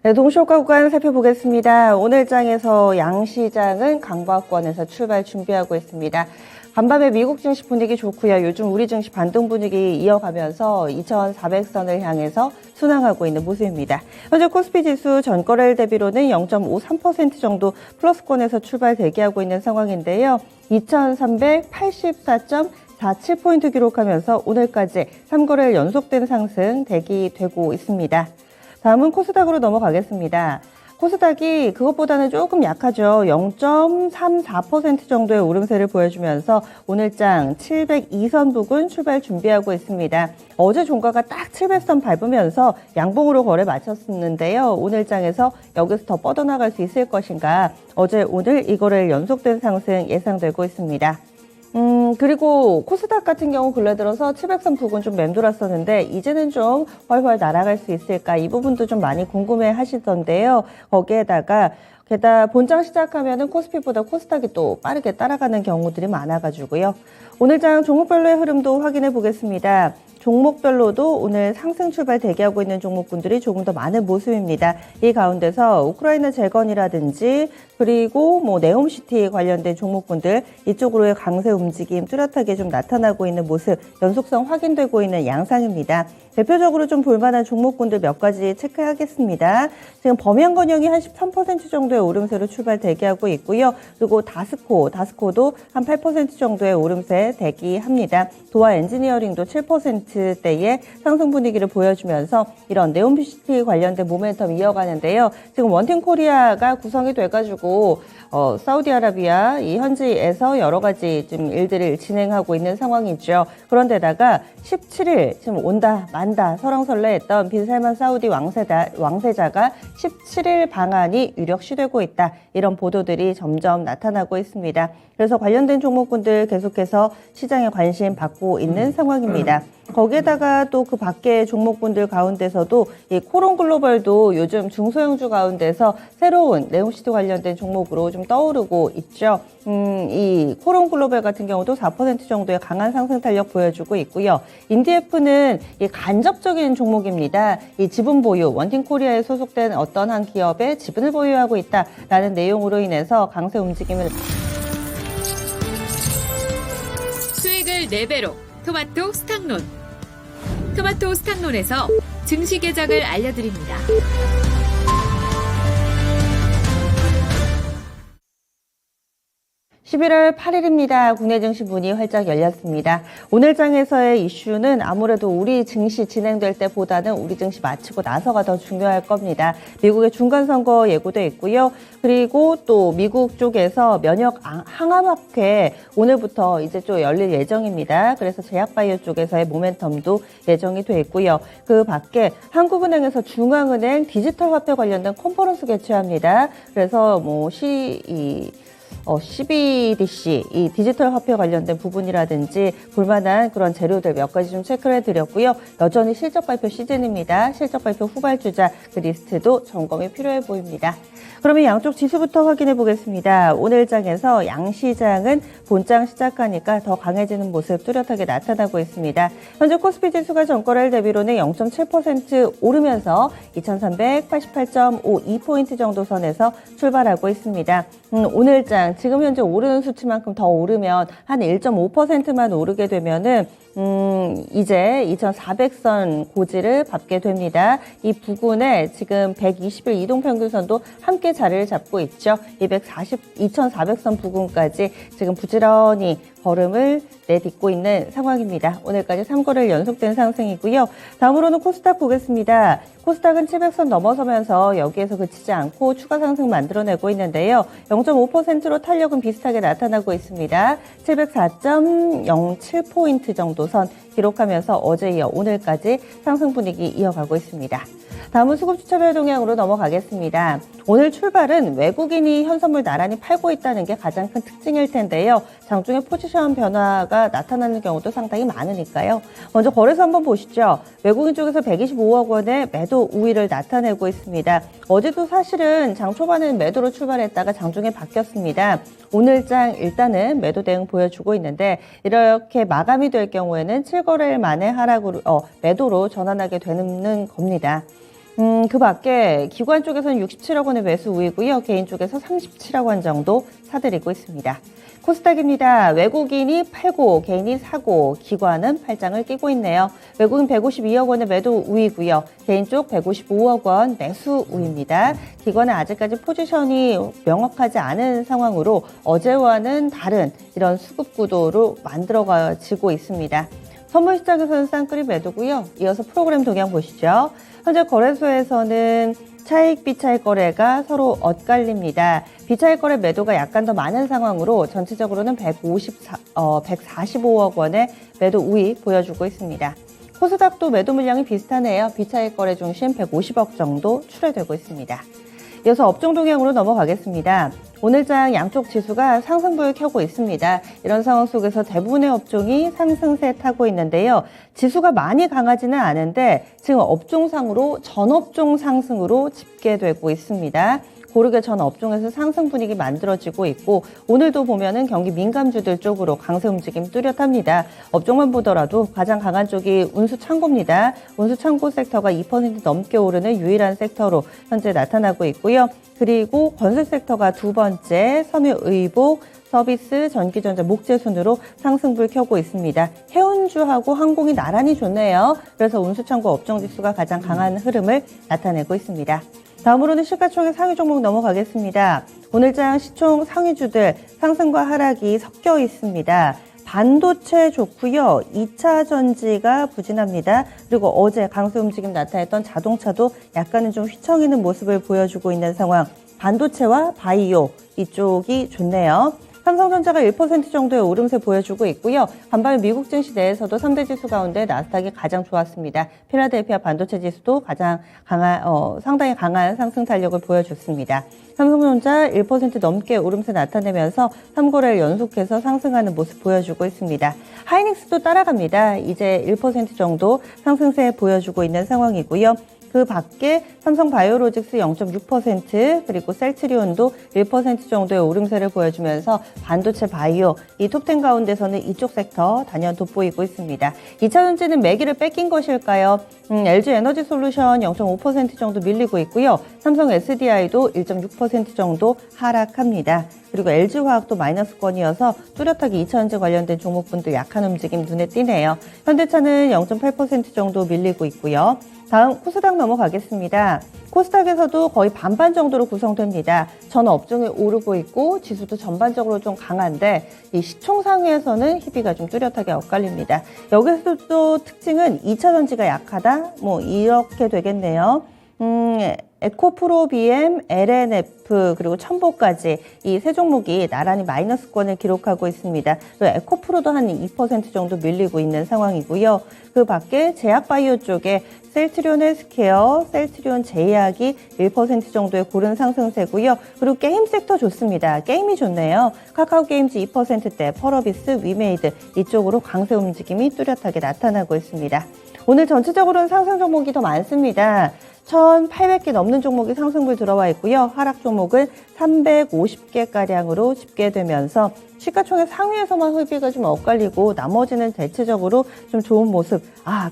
네, 동시효과 구간 살펴보겠습니다. 오늘 장에서 양시장은 강보합권에서 출발 준비하고 있습니다. 간밤에 미국 증시 분위기 좋고요. 요즘 우리 증시 반등 분위기 이어가면서 2,400선을 향해서 순항하고 있는 모습입니다. 현재 코스피 지수 전거래일 대비로는 0.53% 정도 플러스권에서 출발 대기하고 있는 상황인데요. 2,384.47포인트 기록하면서 오늘까지 3거래일 연속된 상승 대기되고 있습니다. 다음은 코스닥으로 넘어가겠습니다. 코스닥이 그것보다는 조금 약하죠. 0.34% 정도의 오름세를 보여주면서 오늘장 702선 부근 출발 준비하고 있습니다. 어제 종가가 딱 700선 밟으면서 양봉으로 거래 마쳤었는데요. 오늘장에서 여기서 더 뻗어나갈 수 있을 것인가. 어제 오늘 이 거래일 연속된 상승 예상되고 있습니다. 그리고 코스닥 같은 경우 근래 들어서 700선 부근 좀 맴돌았었는데 이제는 좀 훨훨 날아갈 수 있을까 이 부분도 좀 많이 궁금해 하시던데요. 거기에다가 게다가 본장 시작하면은 코스피보다 코스닥이 또 빠르게 따라가는 경우들이 많아가지고요. 오늘장 종목별로의 흐름도 확인해 보겠습니다. 종목별로도 오늘 상승 출발 대기하고 있는 종목군들이 조금 더 많은 모습입니다. 이 가운데서 우크라이나 재건이라든지 그리고 네옴시티 관련된 종목군들 이쪽으로의 강세 움직임 뚜렷하게 좀 나타나고 있는 모습 연속성 확인되고 있는 양상입니다. 대표적으로 좀 볼만한 종목군들 몇 가지 체크하겠습니다. 지금 범양건영이 한 13% 정도의 오름세로 출발 대기하고 있고요. 그리고 다스코도 한 8% 정도의 오름세 대기합니다. 도화 엔지니어링도 7%대의 상승 분위기를 보여주면서 이런 네옴시티 관련된 모멘텀 이어가는데요. 지금 원팀코리아가 구성이 돼가지고 사우디아라비아 이 현지에서 여러 가지 좀 일들을 진행하고 있는 상황이죠. 그런데다가 17일 지금 온다 만다 설왕설래했던 빈살만 사우디 왕세자가 17일 방한이 유력시되고 있다. 이런 보도들이 점점 나타나고 있습니다. 그래서 관련된 종목군들 계속해서 시장에 관심 받고 있는 상황입니다. 거기에다가 또 그 밖의 종목군들 가운데서도 이 코론글로벌도 요즘 중소형주 가운데서 새로운 네옴시티 관련된 종목으로 좀 떠오르고 있죠. 이 코론글로벌 같은 경우도 4% 정도의 강한 상승 탄력 보여주고 있고요. 인디에프는 이 간접적인 종목입니다. 이 지분 보유, 원팀코리아에 소속된 어떤 한 기업의 지분을 보유하고 있다라는 내용으로 인해서 강세 움직임을 수익을 4배로 토마토 스탁론. 토마토 스탁론에서 증시 계정을 알려드립니다. 11월 8일입니다. 국내 증시 문이 활짝 열렸습니다. 오늘 장에서의 이슈는 아무래도 우리 증시 진행될 때보다는 우리 증시 마치고 나서가 더 중요할 겁니다. 미국의 중간선거 예고돼 있고요. 그리고 또 미국 쪽에서 면역 항암학회 오늘부터 이제 좀 열릴 예정입니다. 그래서 제약바이오 쪽에서의 모멘텀도 예정이 돼 있고요. 그 밖에 한국은행에서 중앙은행 디지털 화폐 관련된 컨퍼런스 개최합니다. 그래서 CBDC, 이 디지털 화폐 관련된 부분이라든지 볼만한 그런 재료들 몇 가지 좀 체크를 해드렸고요. 여전히 실적 발표 시즌입니다. 실적 발표 후발주자 그 리스트도 점검이 필요해 보입니다. 그러면 양쪽 지수부터 확인해 보겠습니다. 오늘 장에서 양시장은 본장 시작하니까 더 강해지는 모습 뚜렷하게 나타나고 있습니다. 현재 코스피 지수가 전거래일 대비로는 0.7% 오르면서 2,388.52포인트 정도 선에서 출발하고 있습니다. 오늘 장 지금 현재 오르는 수치만큼 더 오르면 한 1.5%만 오르게 되면은 이제 2,400선 고지를 밟게 됩니다. 이 부근에 지금 120일 이동평균선도 함께 자리를 잡고 있죠. 2,400선 부근까지 지금 부지런히 걸음을 내딛고 있는 상황입니다. 오늘까지 3거래일 연속된 상승이고요. 다음으로는 코스닥 보겠습니다. 코스닥은 700선 넘어서면서 여기에서 그치지 않고 추가 상승 만들어내고 있는데요. 0.5%로 탄력은 비슷하게 나타나고 있습니다. 704.07포인트 정도 선 기록하면서 어제 이어 오늘까지 상승 분위기 이어가고 있습니다. 다음은 수급주차별 동향으로 넘어가겠습니다. 오늘 출발은 외국인이 현선물 나란히 팔고 있다는 게 가장 큰 특징일 텐데요. 장중에 포지션 변화가 나타나는 경우도 상당히 많으니까요. 먼저 거래소 한번 보시죠. 외국인 쪽에서 125억 원의 매도 우위를 나타내고 있습니다. 어제도 사실은 장 초반에는 매도로 출발했다가 장중에 바뀌었습니다. 오늘 장 일단은 매도 대응 보여주고 있는데 이렇게 마감이 될 경우에는 7거래일 만에 매도로 전환하게 되는 겁니다. 그 밖에 기관 쪽에서는 67억 원의 매수 우위고요. 개인 쪽에서 37억 원 정도 사들이고 있습니다. 코스닥입니다. 외국인이 팔고 개인이 사고 기관은 팔짱을 끼고 있네요. 외국인 152억 원의 매도 우위고요. 개인 쪽 155억 원 매수 우위입니다. 기관은 아직까지 포지션이 명확하지 않은 상황으로 어제와는 다른 이런 수급 구도로 만들어지고 있습니다. 선물 시장에서는 쌍끌이 매도고요. 이어서 프로그램 동향 보시죠. 현재 거래소에서는 차익 비차익 거래가 서로 엇갈립니다. 비차익 거래 매도가 약간 더 많은 상황으로 전체적으로는 145억 원의 매도 우위 보여주고 있습니다. 코스닥도 매도 물량이 비슷하네요. 비차익 거래 중심 150억 정도 출회되고 있습니다. 이어서 업종 동향으로 넘어가겠습니다. 오늘장 양쪽 지수가 상승불 켜고 있습니다. 이런 상황 속에서 대부분의 업종이 상승세 타고 있는데요. 지수가 많이 강하지는 않은데 지금 업종상으로 전업종 상승으로 집계되고 있습니다. 고르게 전 업종에서 상승 분위기 만들어지고 있고 오늘도 보면은 경기 민감주들 쪽으로 강세 움직임 뚜렷합니다. 업종만 보더라도 가장 강한 쪽이 운수창고입니다. 운수창고 섹터가 2% 넘게 오르는 유일한 섹터로 현재 나타나고 있고요. 그리고 건설 섹터가 두 번째, 섬유의복, 서비스, 전기전자, 목재 순으로 상승불 켜고 있습니다. 해운주하고 항공이 나란히 좋네요. 그래서 운수창고 업종지수가 가장 강한 흐름을 나타내고 있습니다. 다음으로는 시가총액 상위 종목 넘어가겠습니다. 오늘장 시총 상위주들 상승과 하락이 섞여 있습니다. 반도체 좋고요. 2차 전지가 부진합니다. 그리고 어제 강세 움직임 나타냈던 자동차도 약간은 좀 휘청이는 모습을 보여주고 있는 상황. 반도체와 바이오 이쪽이 좋네요. 삼성전자가 1% 정도의 오름세 보여주고 있고요. 반면 미국 증시 내에서도 3대 지수 가운데 나스닥이 가장 좋았습니다. 필라델피아 반도체 지수도 가장 상당히 강한 상승 탄력을 보여줬습니다. 삼성전자 1% 넘게 오름세 나타내면서 3거래를 연속해서 상승하는 모습 보여주고 있습니다. 하이닉스도 따라갑니다. 이제 1% 정도 상승세 보여주고 있는 상황이고요. 그 밖에 삼성바이오로직스 0.6% 그리고 셀트리온도 1% 정도의 오름세를 보여주면서 반도체 바이오 이 톱10 가운데서는 이쪽 섹터 단연 돋보이고 있습니다. 2차전지는 매기를 뺏긴 것일까요? LG 에너지 솔루션 0.5% 정도 밀리고 있고요. 삼성 SDI도 1.6% 정도 하락합니다. 그리고 LG화학도 마이너스권이어서 뚜렷하게 2차전지 관련된 종목분들 약한 움직임 눈에 띄네요. 현대차는 0.8% 정도 밀리고 있고요. 다음 코스닥 넘어가겠습니다. 코스닥에서도 거의 반반 정도로 구성됩니다. 전 업종이 오르고 있고 지수도 전반적으로 좀 강한데 이 시총 상위에서는 희비가 좀 뚜렷하게 엇갈립니다. 여기서도 또 특징은 2차전지가 약하다? 뭐 이렇게 되겠네요. 에코프로비엠, LNF 그리고 첨보까지 이 세 종목이 나란히 마이너스권을 기록하고 있습니다. 또 에코프로도 한 2% 정도 밀리고 있는 상황이고요. 그 밖에 제약바이오 쪽에 셀트리온 헬스케어, 셀트리온 제약이 1% 정도의 고른 상승세고요. 그리고 게임 섹터 좋습니다. 게임이 좋네요. 카카오게임즈 2%대, 펄어비스, 위메이드 이쪽으로 강세 움직임이 뚜렷하게 나타나고 있습니다. 오늘 전체적으로는 상승 종목이 더 많습니다. 1,800개 넘는 종목이 상승불 들어와 있고요. 하락 종목은 350개가량으로 집계되면서 시가총액 상위에서만 흐비가 좀 엇갈리고 나머지는 대체적으로 좀 좋은 모습.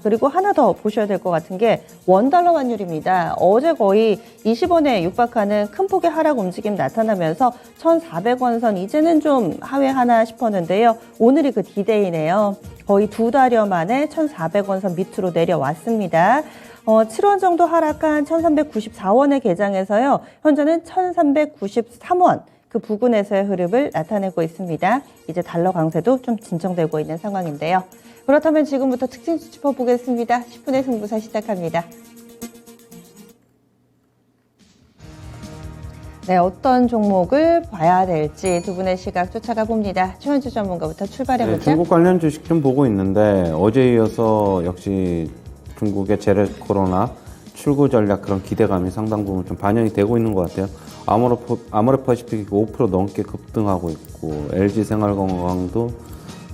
그리고 하나 더 보셔야 될 것 같은 게 원달러 환율입니다. 어제 거의 20원에 육박하는 큰 폭의 하락 움직임 나타나면서 1,400원 선 이제는 좀 하회하나 싶었는데요. 오늘이 그 디데이네요. 거의 두 달여 만에 1,400원 선 밑으로 내려왔습니다. 7원 정도 하락한 1,394원의 개장에서요. 현재는 1,393원 그 부근에서의 흐름을 나타내고 있습니다. 이제 달러 강세도 좀 진정되고 있는 상황인데요. 그렇다면 지금부터 특징 짚어보겠습니다. 10분의 승부사 시작합니다. 네, 어떤 종목을 봐야 될지 두 분의 시각 쫓아가 봅니다. 최현주 전문가부터 출발해보죠. 네, 중국 관련 주식 좀 보고 있는데 어제 이어서 역시 중국의 제로 코로나 출구 전략 그런 기대감이 상당 부분 좀 반영이 되고 있는 것 같아요. 아모레퍼시픽이 5% 넘게 급등하고 있고 LG 생활건강도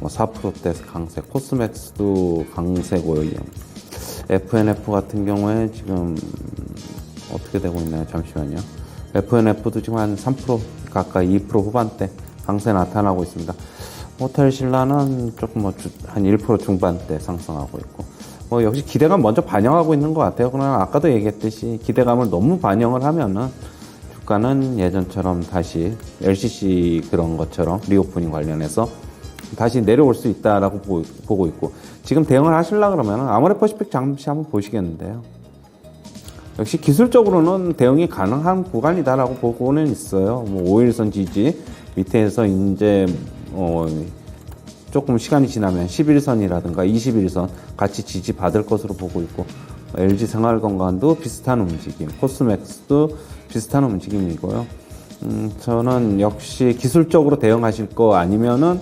4%대 강세, 코스맥스도 강세고요. FNF 같은 경우에 지금 어떻게 되고 있나요? 잠시만요. FNF도 지금 한 3% 가까이 2% 후반대 강세 나타나고 있습니다. 호텔 신라는 조금 한 1% 중반대 상승하고 있고 뭐 역시 기대감 먼저 반영하고 있는 것 같아요. 그러나 아까도 얘기했듯이 기대감을 너무 반영을 하면은 주가는 예전처럼 다시 LCC 그런 것처럼 리오프닝 관련해서 다시 내려올 수 있다라고 보고 있고, 지금 대응을 하시려고 그러면 아모레퍼시픽 잠시 한번 보시겠는데요. 역시 기술적으로는 대응이 가능한 구간이다라고 보고는 있어요. 뭐 5일선 지지 밑에서 이제 조금 시간이 지나면 11선이라든가 21선 같이 지지 받을 것으로 보고 있고, LG 생활건강도 비슷한 움직임, 코스맥스도 비슷한 움직임이고요. 저는 역시 기술적으로 대응하실 거 아니면은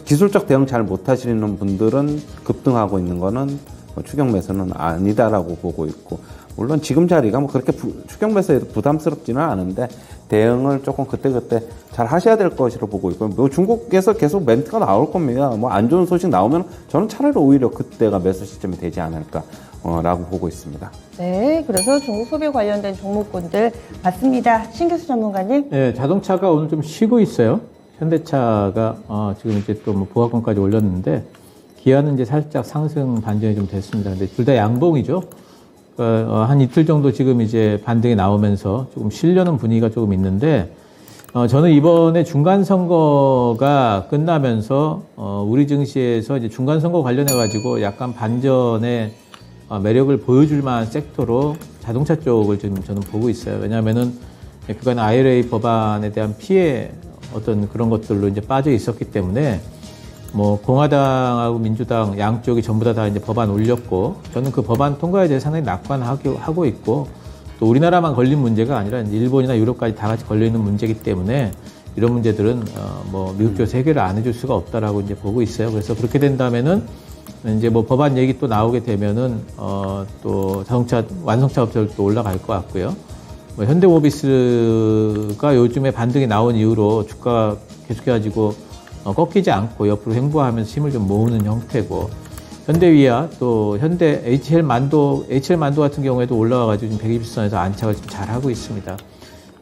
기술적 대응 잘 못하시는 분들은 급등하고 있는 거는 추격 매수는 아니다라고 보고 있고, 물론 지금 자리가 뭐 그렇게 추격 매수에도 부담스럽지는 않은데 대응을 조금 그때그때 잘 하셔야 될 것으로 보고 있고, 뭐 중국에서 계속 멘트가 나올 겁니다. 뭐 안 좋은 소식 나오면 저는 차라리 오히려 그때가 매수 시점이 되지 않을까 라고 보고 있습니다. 네, 그래서 중국 소비 관련된 종목군들 봤습니다. 신규수 전문가님. 네, 자동차가 오늘 좀 쉬고 있어요. 현대차가 지금 이제 또 뭐 보합권까지 올렸는데, 기아는 이제 살짝 상승 반전이 좀 됐습니다. 근데 둘 다 양봉이죠. 한 이틀 정도 지금 이제 반등이 나오면서 조금 쉬려는 분위기가 조금 있는데, 저는 이번에 중간선거가 끝나면서, 우리 증시에서 이제 중간선거 관련해가지고 약간 반전의 매력을 보여줄 만한 섹터로 자동차 쪽을 지금 저는 보고 있어요. 왜냐하면은 그간 IRA 법안에 대한 피해 어떤 그런 것들로 이제 빠져 있었기 때문에, 뭐 공화당하고 민주당 양쪽이 전부 다 이제 법안 올렸고, 저는 그 법안 통과에 대해 상당히 낙관하고 있고, 또 우리나라만 걸린 문제가 아니라 이제 일본이나 유럽까지 다 같이 걸려 있는 문제이기 때문에 이런 문제들은 뭐 미국 쪽에서 해결을 안 해줄 수가 없다라고 이제 보고 있어요. 그래서 그렇게 된다면은 이제 뭐 법안 얘기 또 나오게 되면은 또 자동차 완성차 업체들 또 올라갈 것 같고요. 뭐 현대모비스가 요즘에 반등이 나온 이후로 주가가 계속해가지고 꺾이지 않고 옆으로 횡보하면서 힘을 좀 모으는 형태고, 현대위아 또 현대 HL만도 같은 경우에도 올라와가지고 지금 120선에서 안착을 좀 잘하고 있습니다.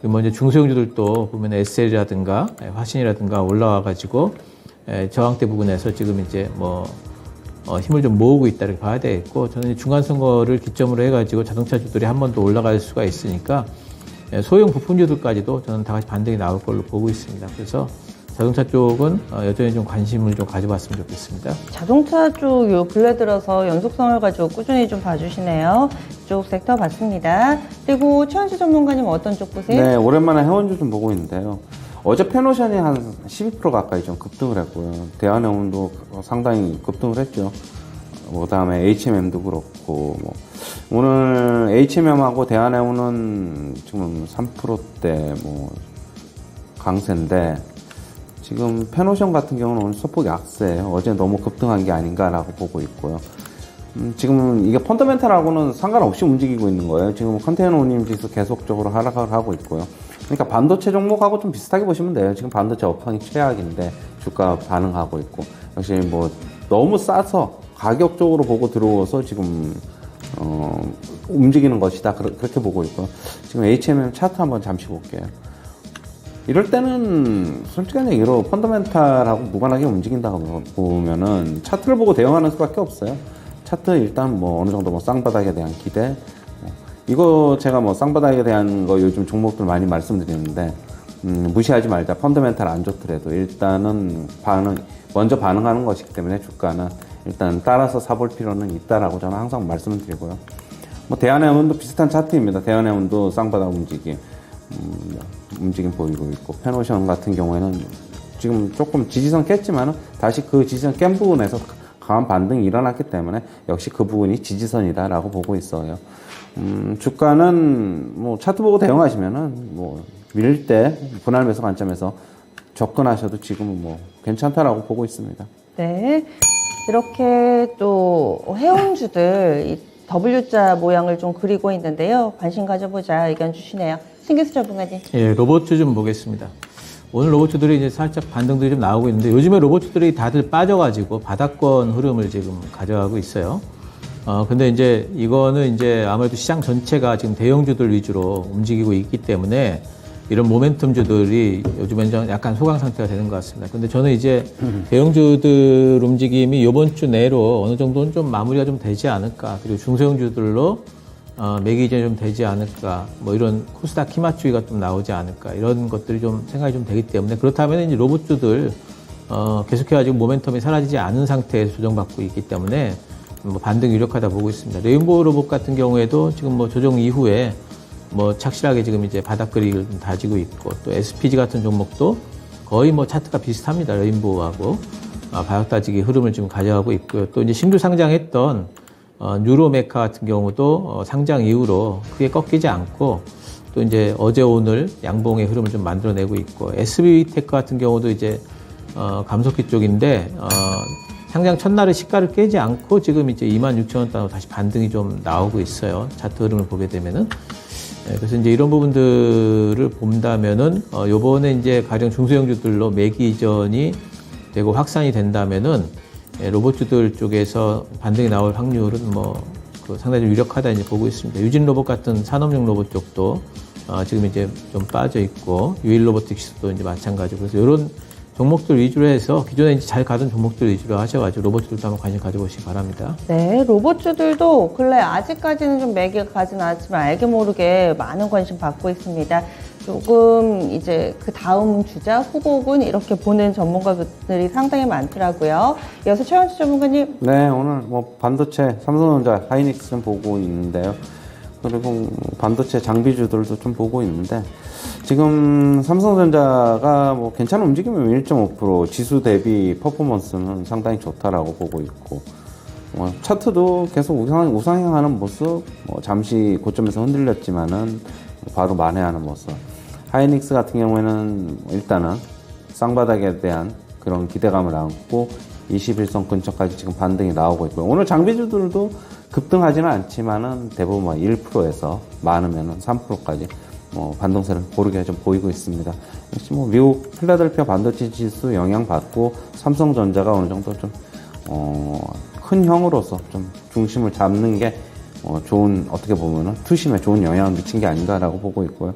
그리고 이제 중소형주들도 보면 SL이라든가 화신이라든가 올라와가지고 저항대 부분에서 지금 이제 뭐 힘을 좀 모으고 있다 이렇게 봐야 되겠고, 저는 중간선거를 기점으로 해가지고 자동차주들이 한 번 더 올라갈 수가 있으니까 소형 부품주들까지도 저는 다 같이 반등이 나올 걸로 보고 있습니다. 그래서 자동차 쪽은 여전히 좀 관심을 좀 가져봤으면 좋겠습니다. 자동차 쪽 요 근래 들어서 연속성을 가지고 꾸준히 좀 봐주시네요. 이쪽 섹터 봤습니다. 그리고 최현수 전문가님 어떤 쪽 보세요? 네, 오랜만에 해원주 좀 보고 있는데요. 어제 페노션이 한 12% 가까이 좀 급등을 했고요. 대한해운도 상당히 급등을 했죠. 뭐 다음에 HMM도 그렇고, 뭐 오늘 HMM하고 대한해운은 지금 3%대 뭐 강세인데, 지금 페노션 같은 경우는 오늘 소폭 약세예요. 어제 너무 급등한 게 아닌가라고 보고 있고요. 지금 이게 펀더멘탈하고는 상관없이 움직이고 있는 거예요. 지금 컨테이너 운임 지수 계속적으로 하락을 하고 있고요. 그러니까 반도체 종목하고 좀 비슷하게 보시면 돼요. 지금 반도체 업황이 최악인데 주가 반응하고 있고, 역시 뭐 너무 싸서 가격적으로 보고 들어와서 지금 움직이는 것이다, 그렇게 보고 있고, 지금 HMM 차트 한번 잠시 볼게요. 이럴 때는 솔직한 얘기로 펀더멘탈하고 무관하게 움직인다고 보면은 차트를 보고 대응하는 수밖에 없어요. 차트 일단 뭐 어느 정도 뭐 쌍바닥에 대한 기대, 이거 제가 뭐 쌍바닥에 대한 거 요즘 종목들 많이 말씀드리는데, 무시하지 말자. 펀더멘탈 안 좋더라도 일단은 먼저 반응하는 것이기 때문에 주가는 일단 따라서 사볼 필요는 있다라고 저는 항상 말씀을 드리고요. 뭐 대한해운도 비슷한 차트입니다. 대한해운도 쌍바닥 움직임 보이고 있고, 페노션 같은 경우에는 지금 조금 지지선 깼지만은 다시 그 지지선 깬 부분에서 강한 반등이 일어났기 때문에 역시 그 부분이 지지선이다라고 보고 있어요. 주가는 뭐 차트 보고 대응하시면은 뭐 밀릴 때 분할 매수 관점에서 접근하셔도 지금은 뭐 괜찮다라고 보고 있습니다. 네, 이렇게 또 해운주들 이 W자 모양을 좀 그리고 있는데요. 관심 가져보자 의견 주시네요. 신규수 전문가님. 예, 로봇주 좀 보겠습니다. 오늘 로봇주들이 이제 살짝 반등들이 좀 나오고 있는데, 요즘에 로봇주들이 다들 빠져가지고 바닥권 흐름을 지금 가져가고 있어요. 근데 이제 이거는 이제 아무래도 시장 전체가 지금 대형주들 위주로 움직이고 있기 때문에 이런 모멘텀주들이 요즘엔 좀 약간 소강 상태가 되는 것 같습니다. 근데 저는 이제 대형주들 움직임이 이번 주 내로 어느 정도는 좀 마무리가 좀 되지 않을까. 그리고 중소형주들로 매기 이전이 좀 되지 않을까. 뭐 이런 코스닥 키맛주의가 좀 나오지 않을까. 이런 것들이 좀 생각이 좀 되기 때문에 그렇다면 이제 로봇주들 계속해가지고 모멘텀이 사라지지 않은 상태에서 조정받고 있기 때문에 뭐 반등이 유력하다 보고 있습니다. 레인보우 로봇 같은 경우에도 지금 뭐 조정 이후에 뭐 착실하게 지금 이제 바닥거리를 좀 다지고 있고 또 SPG 같은 종목도 거의 뭐 차트가 비슷합니다. 레인보우하고 바닥 다지기 흐름을 지금 가져가고 있고요. 또 이제 신규 상장했던 뉴로메카 같은 경우도 상장 이후로 크게 꺾이지 않고 또 이제 어제 오늘 양봉의 흐름을 좀 만들어내고 있고 SB테크 같은 경우도 이제 감속기 쪽인데 상장 첫날의 시가를 깨지 않고 지금 이제 26,000원대로 다시 반등이 좀 나오고 있어요. 차트 흐름을 보게 되면은. 그래서 이제 이런 부분들을 본다면은, 요번에 이제 가령 중소형주들로 매기 이전이 되고 확산이 된다면은, 로봇주들 쪽에서 반등이 나올 확률은 상당히 좀 유력하다 이제 보고 있습니다. 유진 로봇 같은 산업용 로봇 쪽도, 지금 이제 좀 빠져 있고, 유일 로보틱스도 이제 마찬가지고, 그래서 이런 종목들 위주로 해서 기존에 이제 잘 가던 종목들 위주로 하셔가지고 로봇들도 한번 관심 가져보시기 바랍니다. 네, 로봇주들도 근래 아직까지는 좀 매기가 가진 않았지만 알게 모르게 많은 관심 받고 있습니다. 조금 이제 그 다음 주자 후보군 이렇게 보는 전문가들이 상당히 많더라고요. 이어서 최원수 전문가님. 네, 오늘 뭐 반도체, 삼성전자, 하이닉스 좀 보고 있는데요. 그리고 반도체 장비주들도 좀 보고 있는데 지금 삼성전자가 뭐 괜찮은 움직임이면 1.5% 지수 대비 퍼포먼스는 상당히 좋다라고 보고 있고 차트도 계속 우상향하는 모습, 잠시 고점에서 흔들렸지만은 바로 만회하는 모습. 하이닉스 같은 경우에는 일단은 쌍바닥에 대한 그런 기대감을 안고 21선 근처까지 지금 반등이 나오고 있고요. 오늘 장비주들도 급등하지는 않지만은 대부분 1%에서 많으면은 3%까지 반등세를 고르게 좀 보이고 있습니다. 역시 미국 필라델피아 반도체 지수 영향받고 삼성전자가 어느 정도 좀 큰 형으로서 좀 중심을 잡는 게 좋은, 어떻게 보면은 투심에 좋은 영향을 미친 게 아닌가라고 보고 있고요.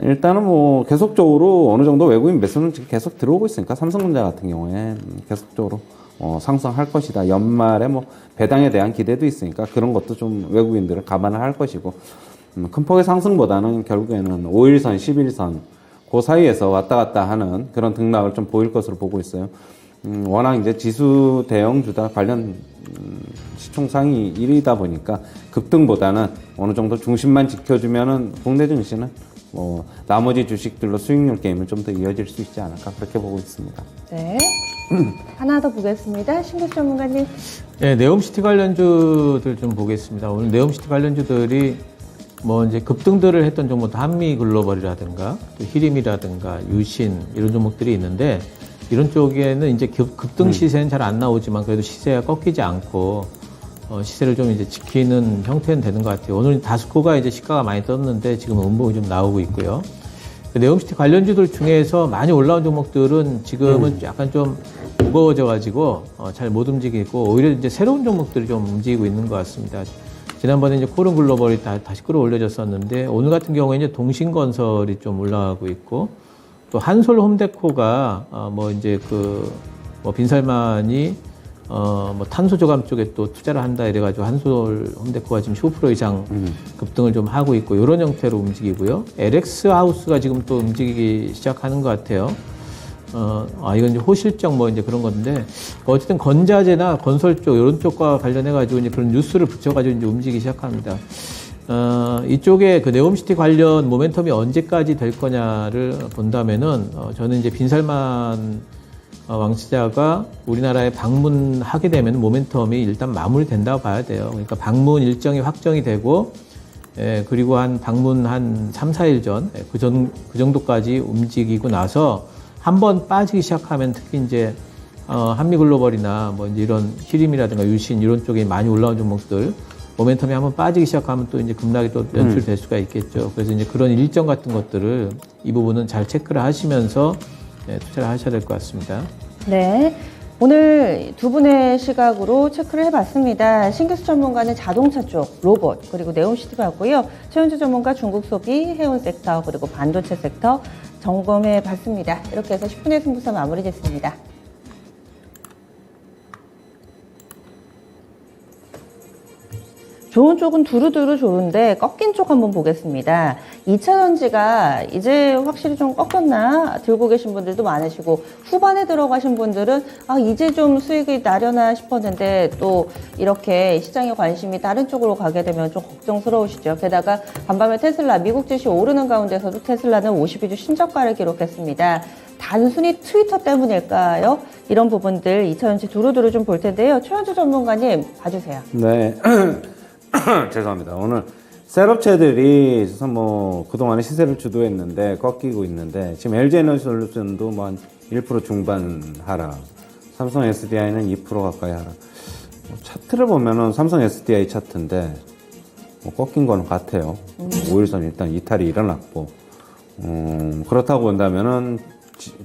일단은 계속적으로 어느 정도 외국인 매수는 지금 계속 들어오고 있으니까 삼성전자 같은 경우에 계속적으로 상승할 것이다. 연말에 배당에 대한 기대도 있으니까 그런 것도 좀 외국인들은 감안을 할 것이고, 큰 폭의 상승보다는 결국에는 5일선, 11선, 그 사이에서 왔다 갔다 하는 그런 등락을 좀 보일 것으로 보고 있어요. 워낙 이제 지수 대형주다 관련 시총 상위 1위다 보니까 급등보다는 어느 정도 중심만 지켜주면은 국내 증시는 나머지 주식들로 수익률 게임은 좀 더 이어질 수 있지 않을까 그렇게 보고 있습니다. 네. 하나 더 보겠습니다. 신규수 전문가님. 네, 네옴시티 관련주들 좀 보겠습니다. 오늘 네옴시티 관련주들이 이제 급등들을 했던 종목도 한미 글로벌이라든가 또 히림이라든가 유신 이런 종목들이 있는데 이런 쪽에는 이제 급등 시세는 잘 안 나오지만 그래도 시세가 꺾이지 않고 시세를 좀 이제 지키는 형태는 되는 것 같아요. 오늘 다스코가 이제 시가가 많이 떴는데 지금 음봉이 좀 나오고 있고요. 네옴시티 관련주들 중에서 많이 올라온 종목들은 지금은 약간 좀 무거워져가지고 잘 못 움직이고 오히려 이제 새로운 종목들이 좀 움직이고 있는 것 같습니다. 지난번에 이제 코른 글로벌이 다시 끌어올려졌었는데 오늘 같은 경우에 이제 동신건설이 좀 올라가고 있고 또 한솔 홈데코가 빈살만이 탄소 저감 쪽에 또 투자를 한다 이래가지고 한솔 홈데코가 지금 15% 이상 급등을 좀 하고 있고 이런 형태로 움직이고요. LX 하우스가 지금 또 움직이기 시작하는 것 같아요. 이건 이제 호실적 이제 그런 건데, 어쨌든 건자재나 건설 쪽, 이런 쪽과 관련해가지고 이제 그런 뉴스를 붙여가지고 이제 움직이기 시작합니다. 이쪽에 그 네옴시티 관련 모멘텀이 언제까지 될 거냐를 본다면은, 저는 이제 빈살만 왕치자가 우리나라에 방문하게 되면 모멘텀이 일단 마무리된다고 봐야 돼요. 그러니까 방문 일정이 확정이 되고, 그리고 방문 한 3, 4일 전, 그 정도까지 움직이고 나서, 한번 빠지기 시작하면 특히 이제 한미글로벌이나 이제 이런 히림이라든가 유신 이런 쪽에 많이 올라온 종목들 모멘텀이 한번 빠지기 시작하면 또 이제 급락이 또 연출될 수가 있겠죠. 그래서 이제 그런 일정 같은 것들을 이 부분은 잘 체크를 하시면서 투자를 하셔야 될 것 같습니다. 네. 오늘 두 분의 시각으로 체크를 해봤습니다. 신기수 전문가는 자동차 쪽, 로봇, 그리고 네옴시티 봤고요. 최현주 전문가 중국 소비, 해운 섹터, 그리고 반도체 섹터 점검해봤습니다. 이렇게 해서 10분의 승부사 마무리됐습니다. 좋은 쪽은 두루두루 좋은데 꺾인 쪽 한번 보겠습니다. 2차전지가 이제 확실히 좀 꺾였나 들고 계신 분들도 많으시고 후반에 들어가신 분들은 이제 좀 수익이 나려나 싶었는데 또 이렇게 시장의 관심이 다른 쪽으로 가게 되면 좀 걱정스러우시죠. 게다가 간밤에 테슬라 미국 증시 오르는 가운데서도 테슬라는 52주 신저가를 기록했습니다. 단순히 트위터 때문일까요? 이런 부분들 2차전지 두루두루 좀 볼 텐데요. 최현주 전문가님 봐주세요. 네. 죄송합니다. 오늘 셀업체들이 그동안에 시세를 주도했는데 꺾이고 있는데 지금 LG에너지솔루션도 한 1% 중반 하락, 삼성 SDI는 2% 가까이 하락. 차트를 보면은 삼성 SDI 차트인데 꺾인 거는 같아요. 5일선 일단 이탈이 일어났고 그렇다고 본다면은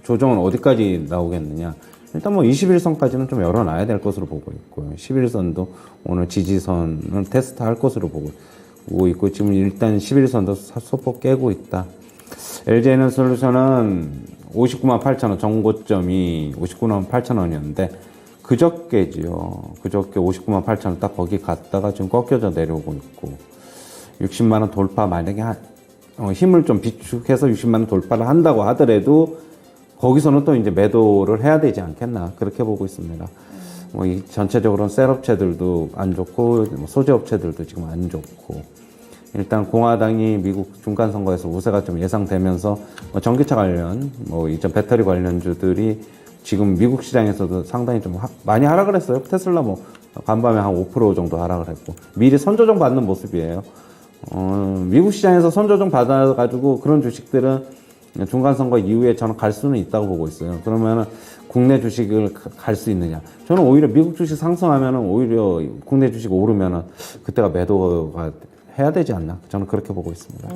조정은 어디까지 나오겠느냐? 일단 21선까지는 좀 열어놔야 될 것으로 보고 있고요. 11선도 오늘 지지선은 테스트 할 것으로 보고 있고, 지금 일단 11선도 소폭 깨고 있다. LG에너지솔루션은 59만 8천 원, 정고점이 59만 8천 원이었는데, 그저께지요. 그저께 59만 8천 원 딱 거기 갔다가 지금 꺾여져 내려오고 있고, 60만 원 돌파 만약에 힘을 좀 비축해서 60만 원 돌파를 한다고 하더라도, 거기서는 또 이제 매도를 해야 되지 않겠나 그렇게 보고 있습니다. 이 전체적으로는 셀업체들도 안 좋고 소재업체들도 지금 안 좋고 일단 공화당이 미국 중간선거에서 우세가 좀 예상되면서 전기차 관련 이전 배터리 관련주들이 지금 미국 시장에서도 상당히 좀 많이 하락을 했어요. 테슬라 간밤에 한 5% 정도 하락을 했고 미리 선조정 받는 모습이에요. 미국 시장에서 선조정 받아가지고 그런 주식들은 중간선거 이후에 저는 갈 수는 있다고 보고 있어요. 그러면은 국내 주식을 갈 수 있느냐? 저는 오히려 미국 주식 상승하면은 오히려 국내 주식 오르면은 그때가 매도가 해야 되지 않나? 저는 그렇게 보고 있습니다.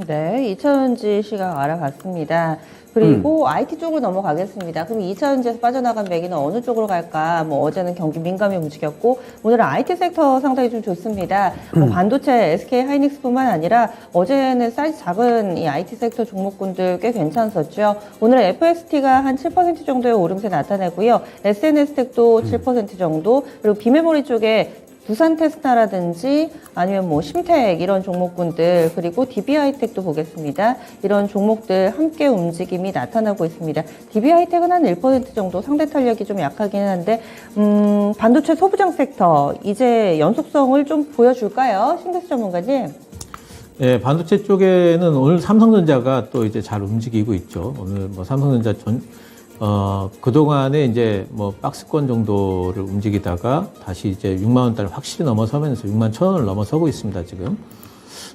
네, 2차전지 시각 알아봤습니다. 그리고 IT 쪽으로 넘어가겠습니다. 그럼 2차전지에서 빠져나간 매기는 어느 쪽으로 갈까? 어제는 경기 민감히 움직였고 오늘은 IT 섹터 상당히 좀 좋습니다. 반도체, SK 하이닉스뿐만 아니라 어제는 사이즈 작은 이 IT 섹터 종목군들 꽤 괜찮았었죠. 오늘은 FST가 한 7% 정도의 오름세 나타내고요. SNS텍도 7% 정도, 그리고 비메모리 쪽에 두산 테스타라든지 아니면 심텍 이런 종목군들 그리고 DB하이텍도 보겠습니다. 이런 종목들 함께 움직임이 나타나고 있습니다. DB하이텍은 한 1% 정도 상대 탄력이 좀 약하긴 한데 반도체 소부장 섹터 이제 연속성을 좀 보여줄까요? 신기수 전문가님. 예, 반도체 쪽에는 오늘 삼성전자가 또 이제 잘 움직이고 있죠. 오늘 삼성전자 그동안에 이제 박스권 정도를 움직이다가 다시 이제 6만 원대를 확실히 넘어서면서 6만 1천 원을 넘어서고 있습니다, 지금.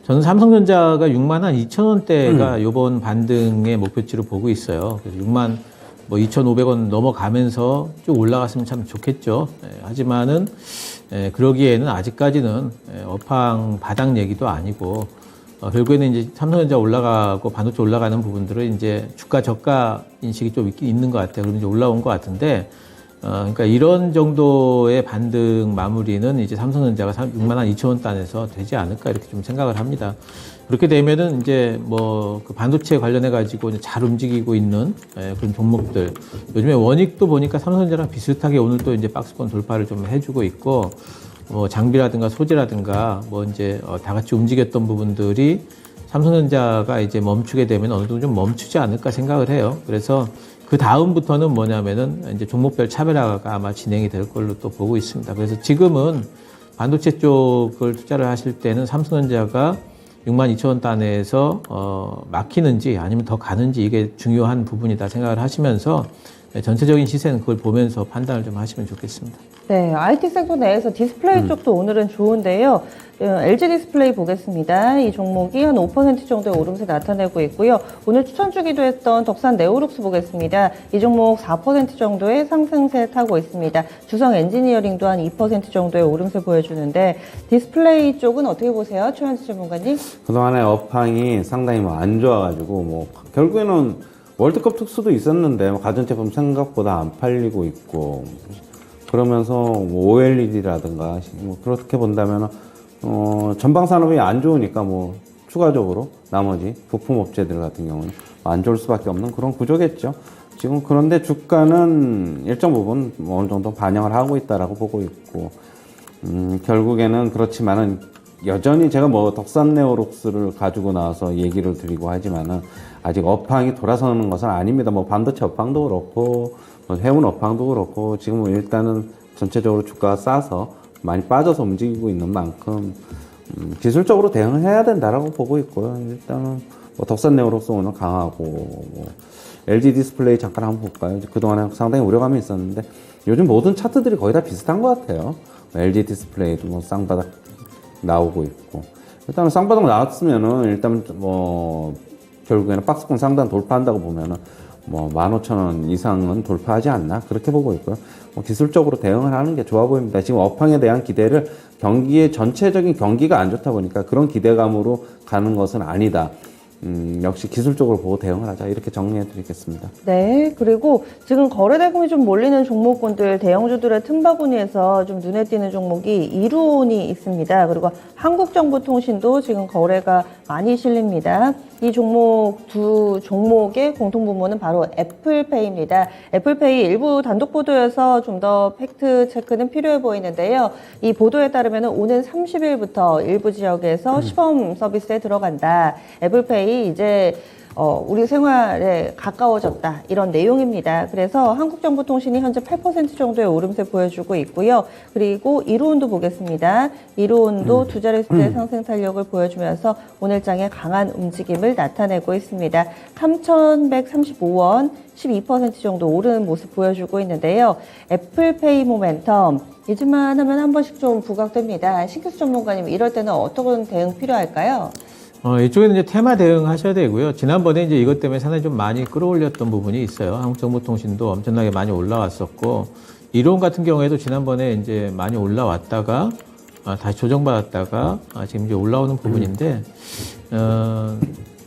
저는 삼성전자가 6만 한 2천 원대가 요번 반등의 목표치로 보고 있어요. 그래서 6만 2,500원 넘어가면서 쭉 올라갔으면 참 좋겠죠. 하지만은, 그러기에는 아직까지는 업황 바닥 얘기도 아니고, 결국에는 이제 삼성전자 올라가고 반도체 올라가는 부분들은 이제 주가 저가 인식이 좀 있는 것 같아요. 그럼 이제 올라온 것 같은데, 그러니까 이런 정도의 반등 마무리는 이제 삼성전자가 6만 2천 원 단에서 되지 않을까 이렇게 좀 생각을 합니다. 그렇게 되면은 이제 그 반도체 관련해 가지고 잘 움직이고 있는 그런 종목들. 요즘에 원익도 보니까 삼성전자랑 비슷하게 오늘 또 이제 박스권 돌파를 좀 해주고 있고, 장비라든가 소재라든가 이제 다 같이 움직였던 부분들이 삼성전자가 이제 멈추게 되면 어느 정도 좀 멈추지 않을까 생각을 해요. 그래서 그 다음부터는 뭐냐면은 이제 종목별 차별화가 아마 진행이 될 걸로 또 보고 있습니다. 그래서 지금은 반도체 쪽을 투자를 하실 때는 삼성전자가 6만 2천 원 단에서 막히는지 아니면 더 가는지 이게 중요한 부분이다 생각을 하시면서 전체적인 시세는 그걸 보면서 판단을 좀 하시면 좋겠습니다. 네, IT 섹터 내에서 디스플레이 쪽도 오늘은 좋은데요. LG 디스플레이 보겠습니다. 이 종목이 한 5% 정도의 오름세 나타내고 있고요. 오늘 추천 주기도 했던 덕산 네오룩스 보겠습니다. 이 종목 4% 정도의 상승세 타고 있습니다. 주성 엔지니어링도 한 2% 정도의 오름세 보여주는데 디스플레이 쪽은 어떻게 보세요? 최현수 전문가님? 그동안에 업황이 상당히 안 좋아가지고 결국에는 월드컵 특수도 있었는데 뭐 가전제품 생각보다 안 팔리고 있고 그러면서 뭐 OLED라든가 뭐 그렇게 본다면 전방 산업이 안 좋으니까 뭐 추가적으로 나머지 부품 업체들 같은 경우는 안 좋을 수밖에 없는 그런 구조겠죠. 지금 그런데 주가는 일정 부분 뭐 어느 정도 반영을 하고 있다라고 보고 있고 결국에는 그렇지만은 여전히 제가 뭐 덕산네오록스를 가지고 나와서 얘기를 드리고 하지만은 아직 업황이 돌아서는 것은 아닙니다. 뭐 반도체 업황도 그렇고 뭐 해운 업황도 그렇고 지금 일단은 전체적으로 주가가 싸서 많이 빠져서 움직이고 있는 만큼 기술적으로 대응을 해야 된다라고 보고 있고요. 일단은 뭐 덕산네오록스 오늘 강하고 뭐 LG 디스플레이 잠깐 한번 볼까요? 그동안에 상당히 우려감이 있었는데 요즘 모든 차트들이 거의 다 비슷한 것 같아요. LG 디스플레이도 뭐 쌍바닥 나오고 있고 일단은 쌍바닥 나왔으면은 일단 뭐 결국에는 박스권 상단 돌파한다고 보면은 뭐 15,000원 이상은 돌파하지 않나 그렇게 보고 있고요. 뭐 기술적으로 대응을 하는 게 좋아 보입니다. 지금 업황에 대한 기대를 경기의 전체적인 경기가 안 좋다 보니까 그런 기대감으로 가는 것은 아니다. 역시 기술적으로 보고 대응을 하자 이렇게 정리해 드리겠습니다. 네, 그리고 지금 거래대금이 좀 몰리는 종목군들 대형주들의 틈바구니에서 좀 눈에 띄는 종목이 이루온이 있습니다. 그리고 한국정보통신도 지금 거래가 많이 실립니다. 이 종목 두 종목의 공통분모는 바로 애플페이입니다. 애플페이 일부 단독 보도에서 좀 더 팩트 체크는 필요해 보이는데요. 이 보도에 따르면 오는 30일부터 일부 지역에서 시범 서비스에 들어간다. 애플페이 이제 우리 생활에 가까워졌다 이런 내용입니다. 그래서 한국정보통신이 현재 8% 정도의 오름세 보여주고 있고요. 그리고 이루온도 보겠습니다. 이루온도 두 자릿수의 상승 탄력을 보여주면서 오늘장에 강한 움직임을 나타내고 있습니다. 3,135원 12% 정도 오르는 모습 보여주고 있는데요. 애플페이 모멘텀 잊을만 하면 한 번씩 좀 부각됩니다. 신규수 전문가님 이럴 때는 어떤 대응 필요할까요? 이쪽에는 이제 테마 대응하셔야 되고요. 지난번에 이제 이것 때문에 상당히 좀 많이 끌어올렸던 부분이 있어요. 한국정보통신도 엄청나게 많이 올라왔었고, 이론 같은 경우에도 지난번에 이제 많이 올라왔다가, 다시 조정받았다가, 지금 이제 올라오는 부분인데,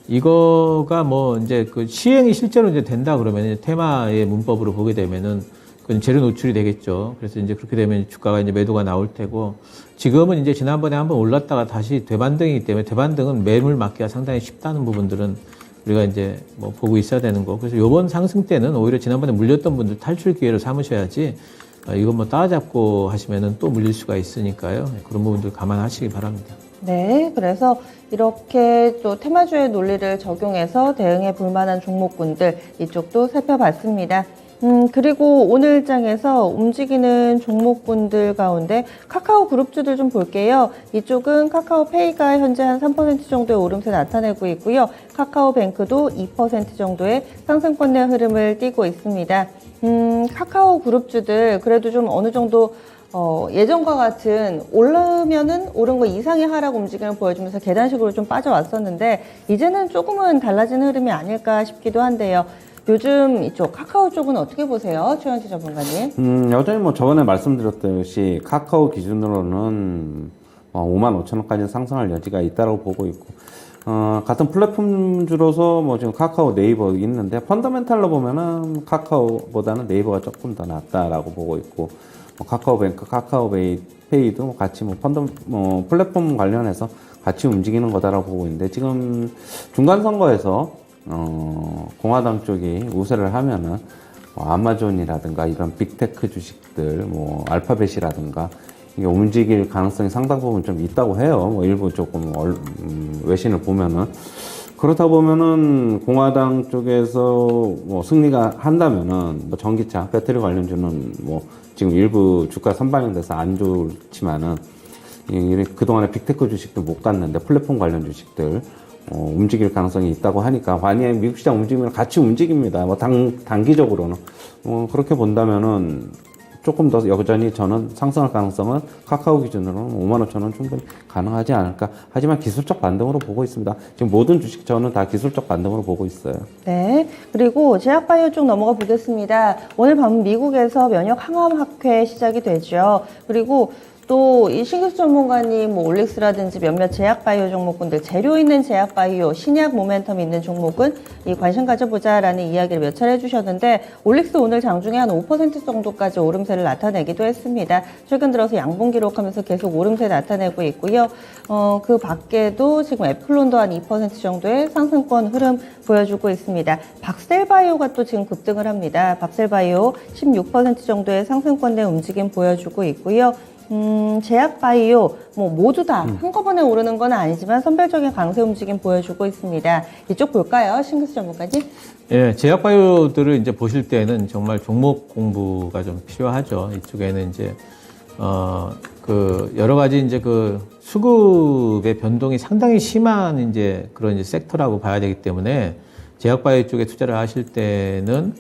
이거가 뭐 이제 그 시행이 실제로 이제 된다 그러면 이제 테마의 문법으로 보게 되면은 그건 재료 노출이 되겠죠. 그래서 이제 그렇게 되면 주가가 이제 매도가 나올 테고, 지금은 이제 지난번에 한번 올랐다가 다시 되반등이기 때문에 되반등은 매물 맞기가 상당히 쉽다는 부분들은 우리가 이제 뭐 보고 있어야 되는 거. 그래서 요번 상승 때는 오히려 지난번에 물렸던 분들 탈출 기회를 삼으셔야지, 이거 뭐 따라잡고 하시면은 또 물릴 수가 있으니까요. 그런 부분들 감안하시기 바랍니다. 네, 그래서 이렇게 또 테마주의 논리를 적용해서 대응해 볼 만한 종목군들 이쪽도 살펴봤습니다. 그리고 오늘 장에서 움직이는 종목군들 가운데 카카오 그룹주들 좀 볼게요. 이쪽은 카카오페이가 현재 한 3% 정도의 오름세 나타내고 있고요. 카카오뱅크도 2% 정도의 상승권의 흐름을 띠고 있습니다. 카카오 그룹주들 그래도 좀 어느 정도 예전과 같은 오르면은 오른 거 이상의 하락 움직임을 보여주면서 계단식으로 좀 빠져왔었는데 이제는 조금은 달라진 흐름이 아닐까 싶기도 한데요. 요즘 이쪽 카카오 쪽은 어떻게 보세요? 최현지 전문가님. 여전히 뭐 저번에 말씀드렸듯이 카카오 기준으로는 55,000원까지 상승할 여지가 있다고 보고 있고, 같은 플랫폼주로서 뭐 지금 카카오 네이버 있는데 펀더멘탈로 보면은 카카오보다는 네이버가 조금 더 낫다라고 보고 있고, 카카오뱅크, 카카오페이도 같이 플랫폼 관련해서 같이 움직이는 거다라고 보고 있는데 지금 중간 선거에서 공화당 쪽이 우세를 하면은 아마존이라든가 이런 빅테크 주식들, 알파벳이라든가 이게 움직일 가능성이 상당 부분 좀 있다고 해요. 일부 조금 외신을 보면은 그렇다 보면은 공화당 쪽에서 승리가 한다면은 전기차, 배터리 관련주는 지금 일부 주가 선반영돼서 안 좋지만은 그동안에 빅테크 주식도 못 갔는데 플랫폼 관련 주식들 움직일 가능성이 있다고 하니까 만약에 미국 시장 움직이면 같이 움직입니다. 단기적으로는 그렇게 본다면은 조금 더 여전히 저는 상승할 가능성은 카카오 기준으로는 55,000원 충분히 가능하지 않을까. 하지만 기술적 반등으로 보고 있습니다. 지금 모든 주식 저는 다 기술적 반등으로 보고 있어요. 네. 그리고 제약바이오 쪽 넘어가 보겠습니다. 오늘 밤 미국에서 면역 항암학회 시작이 되죠. 그리고 또 이 신규수 전문가님 뭐 올릭스라든지 몇몇 제약바이오 종목군들 재료 있는 제약바이오, 신약 모멘텀 있는 종목은 이 관심 가져보자라는 이야기를 몇 차례 해주셨는데 올릭스 오늘 장중에 한 5% 정도까지 오름세를 나타내기도 했습니다. 최근 들어서 양봉 기록하면서 계속 오름세 나타내고 있고요. 그 밖에도 지금 애플론도 한 2% 정도의 상승권 흐름 보여주고 있습니다. 박셀바이오가 또 지금 급등을 합니다. 박셀바이오 16% 정도의 상승권 내 움직임 보여주고 있고요. 제약바이오 뭐 모두 다 한꺼번에 오르는 건 아니지만 선별적인 강세 움직임 보여주고 있습니다. 이쪽 볼까요? 신규수 전문가님? 예, 제약바이오들을 이제 보실 때는 정말 종목 공부가 좀 필요하죠. 이쪽에는 이제 그 여러 가지 이제 그 수급의 변동이 상당히 심한 이제 그런 이제 섹터라고 봐야 되기 때문에 제약바이오 쪽에 투자를 하실 때는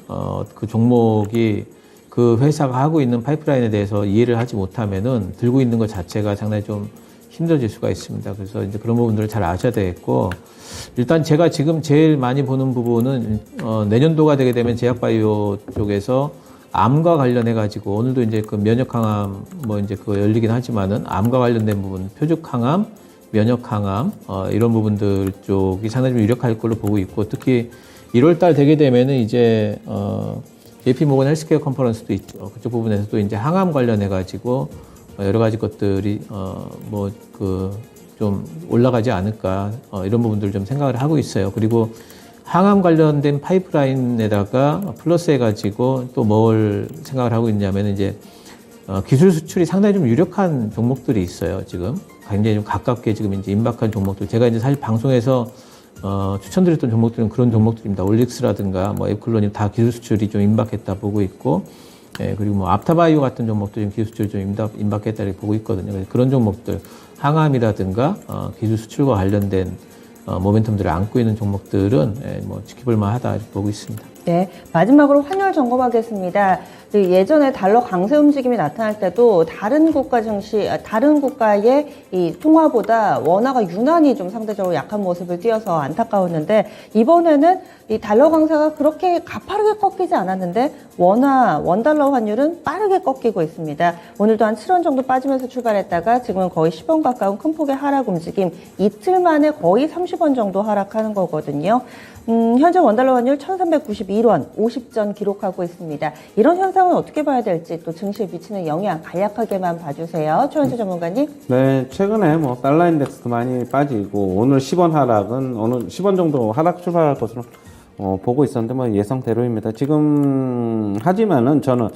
그 종목이 그 회사가 하고 있는 파이프라인에 대해서 이해를 하지 못하면은 들고 있는 것 자체가 상당히 좀 힘들어질 수가 있습니다. 그래서 이제 그런 부분들을 잘 아셔야 되겠고, 일단 제가 지금 제일 많이 보는 부분은 내년도가 되게 되면 제약바이오 쪽에서 암과 관련해 가지고 오늘도 이제 그 면역항암 뭐 이제 그거 열리긴 하지만은 암과 관련된 부분, 표적항암, 면역항암 이런 부분들 쪽이 상당히 좀 유력할 걸로 보고 있고, 특히 1월달 되게 되면은 이제 JP 모건 헬스케어 컨퍼런스도 있죠. 그쪽 부분에서도 이제 항암 관련해 가지고 여러 가지 것들이 뭐 그 좀 올라가지 않을까 이런 부분들 좀 생각을 하고 있어요. 그리고 항암 관련된 파이프라인에다가 플러스 해가지고 또 뭘 생각을 하고 있냐면 이제 기술 수출이 상당히 좀 유력한 종목들이 있어요. 지금 굉장히 좀 가깝게 지금 이제 임박한 종목들. 제가 이제 사실 방송에서 추천드렸던 종목들은 그런 종목들입니다. 올릭스라든가 뭐 에클론이 다 기술 수출이 좀 임박했다 보고 있고, 예, 그리고 뭐 앞타바이오 같은 종목도 기술 수출이 좀 임박했다 이렇게 보고 있거든요. 그래서 그런 종목들, 항암이라든가 기술 수출과 관련된 모멘텀들을 안고 있는 종목들은 뭐 지켜볼 만하다 이렇게 보고 있습니다. 네, 마지막으로 환율 점검하겠습니다. 예전에 달러 강세 움직임이 나타날 때도 다른 국가 증시, 다른 국가의 이 통화보다 원화가 유난히 좀 상대적으로 약한 모습을 띄어서 안타까웠는데, 이번에는 이 달러 강세가 그렇게 가파르게 꺾이지 않았는데 원달러 환율은 빠르게 꺾이고 있습니다. 오늘도 한 7원 정도 빠지면서 출발했다가 지금은 거의 10원 가까운 큰 폭의 하락 움직임, 이틀 만에 거의 30원 정도 하락하는 거거든요. 현재 원달러 환율 1391원 50전 기록하고 있습니다. 이런 현상은 어떻게 봐야 될지, 또 증시에 미치는 영향 간략하게만 봐주세요. 최현주 전문가님. 네, 최근에 뭐 달러 인덱스도 많이 빠지고 오늘 10원 하락은 오늘 10원 정도 하락 출발할 것으로 보고 있었는데 뭐 예상대로입니다. 지금 하지만은 저는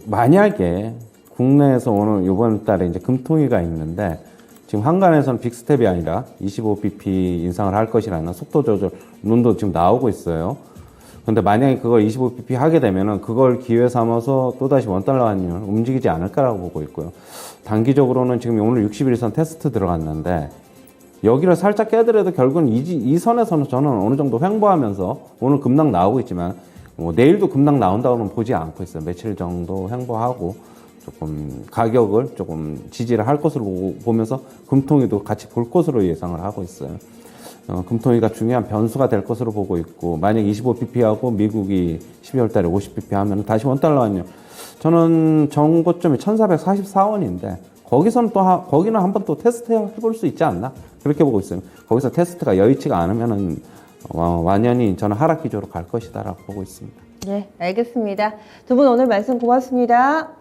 만약에 국내에서 오늘 이번 달에 이제 금통위가 있는데 지금 한간에서는 빅스텝이 아니라 25bp 인상을 할 것이라는 속도 조절論도 지금 나오고 있어요. 근데 만약에 그걸 25bp 하게 되면은 그걸 기회 삼아서 또다시 원달러 환율 움직이지 않을까라고 보고 있고요. 단기적으로는 지금 오늘 60일선 테스트 들어갔는데 여기를 살짝 깨더라도 결국은 이 선에서는 저는 어느 정도 횡보하면서 오늘 급락 나오고 있지만 뭐 내일도 급락 나온다고는 보지 않고 있어요. 며칠 정도 횡보하고 조금 가격을 조금 지지를 할 것으로 보면서 금통위도 같이 볼 것으로 예상을 하고 있어요. 금통위가 중요한 변수가 될 것으로 보고 있고, 만약 25bp하고 미국이 12월 달에 50bp 하면 다시 원달러 환율, 저는 정고점이 1444원인데 거기서는 거기는 한번 또 테스트 해볼 수 있지 않나, 그렇게 보고 있어요. 거기서 테스트가 여의치가 않으면은 완연히 저는 하락 기조로 갈 것이다라고 보고 있습니다. 네, 알겠습니다. 두 분 오늘 말씀 고맙습니다.